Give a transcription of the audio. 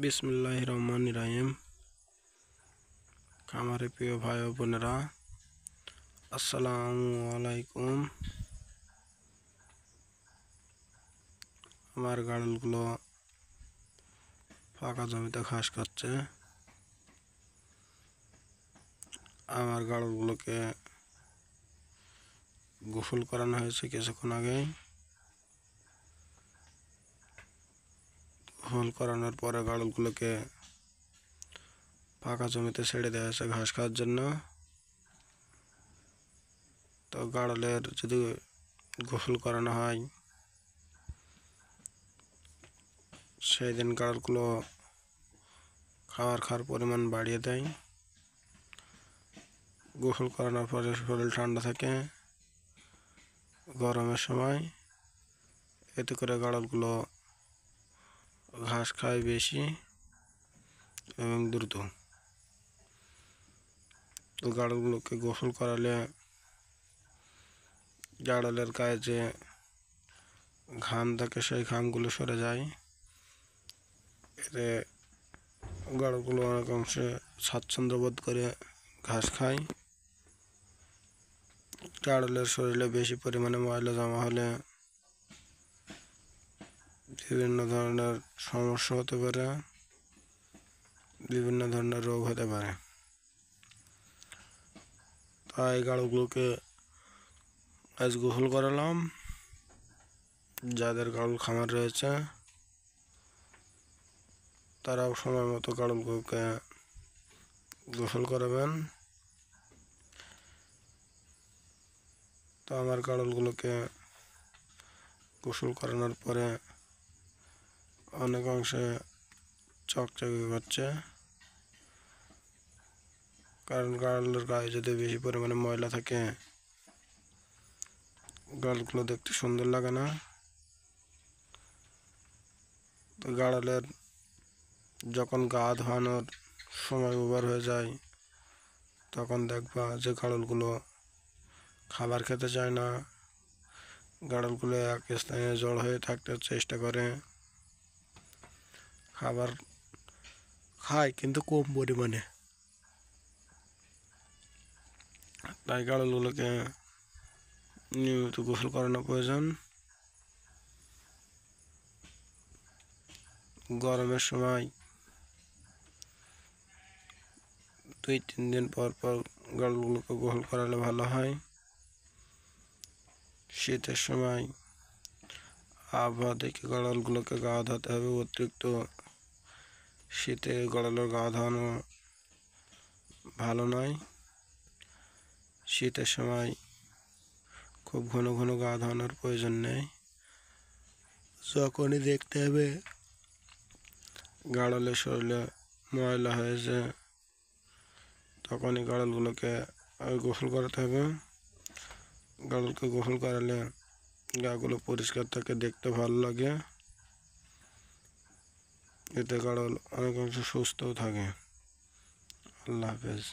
বিসমিল্লাহির রহমানির রহিম। খামারে প্রিয় ভাই ও বোনেরা, আসসালামু আলাইকুম। আমার গাড়লগুলো ফাঁকা জমিতে ঘাস খাচ্ছে। আমার গাড়লগুলোকে গোসল করানো হয়েছে কিছুক্ষণ আগেই। গোসল করানোর পরে গাড়লগুলোকে ফাঁকা জমিতে ছেড়ে দেওয়া হয়েছে ঘাস খাওয়ার জন্য। তো গাড়লের যদি গোসল করানো হয়, সেই দিন গাড়লগুলো খাওয়ার পরিমাণ বাড়িয়ে দেয়। গোসল করানোর পরে শরীর ঠান্ডা থাকে গরমের সময়, এতে করে গাড়লগুলো ঘাস খায় বেশি এবং দ্রুত। তো গাড়লগুলোকে গোসল করালে গাড়লের গায়ে যে ঘাম থাকে সেই ঘামগুলো সরে যায়। এতে গাড়লগুলো অনেক অংশে স্বাচ্ছন্দ্য বোধ করে ঘাস খায়। গাড়লের শরীরে বেশি পরিমাণে ময়লা জমা হলে বিভিন্ন ধরনের সমস্যা হতে পারে, বিভিন্ন ধরনের রোগ হতে পারে। তাই গাড়লগুলোকে আজ গোসল করালাম। যাদের গাড়ল খামার রয়েছে তারাও সময় মতো গাড়লগুলোকে গোসল করাবেন। তো আমার গাড়লগুলোকে গোসল করানোর পরে অনেক অংশে চকচকে করছে, কারণ গাড়লের গায়ে যদি বেশি পরিমাণে ময়লা থাকে গাড়লগুলো দেখতে সুন্দর লাগে না। তো গাড়লের যখন গা ধোয়ানোর সময় ওভার হয়ে যায়, তখন দেখবা যে গাড়লগুলো খাবার খেতে চায় না। গাড়লগুলো এক স্থানে জড় হয়ে থাকতে চেষ্টা করে, খাবার খায় কিন্তু কম পরিমাণে। তাই গাড়লগুলোকে নিয়মিত গোসল করানো প্রয়োজন। গরমের সময় 2-3 দিন পর পর গাড়লগুলোকে গোসল করালে ভালো হয়। শীতের সময় আবহাওয়া দেখে গাড়লগুলোকে গা ধোয়াতে হবে। অতিরিক্ত শীতে গাড়লের গা ধোয়ানো ভালো নয়। শীতের সময় খুব ঘন ঘন গা ধোয়ানোর প্রয়োজন নেই। যখনই দেখতে হবে গাড়লের শরীরে ময়লা হয়েছে, তখনই গাড়লগুলোকে গোসল করাতে হবে। গাড়লকে গোসল করালে গাগুলো পরিষ্কার থাকে, দেখতে ভালো লাগে। এতে গাড়ল অনেক অংশ সুস্থও থাকে। আল্লাহ হাফেজ।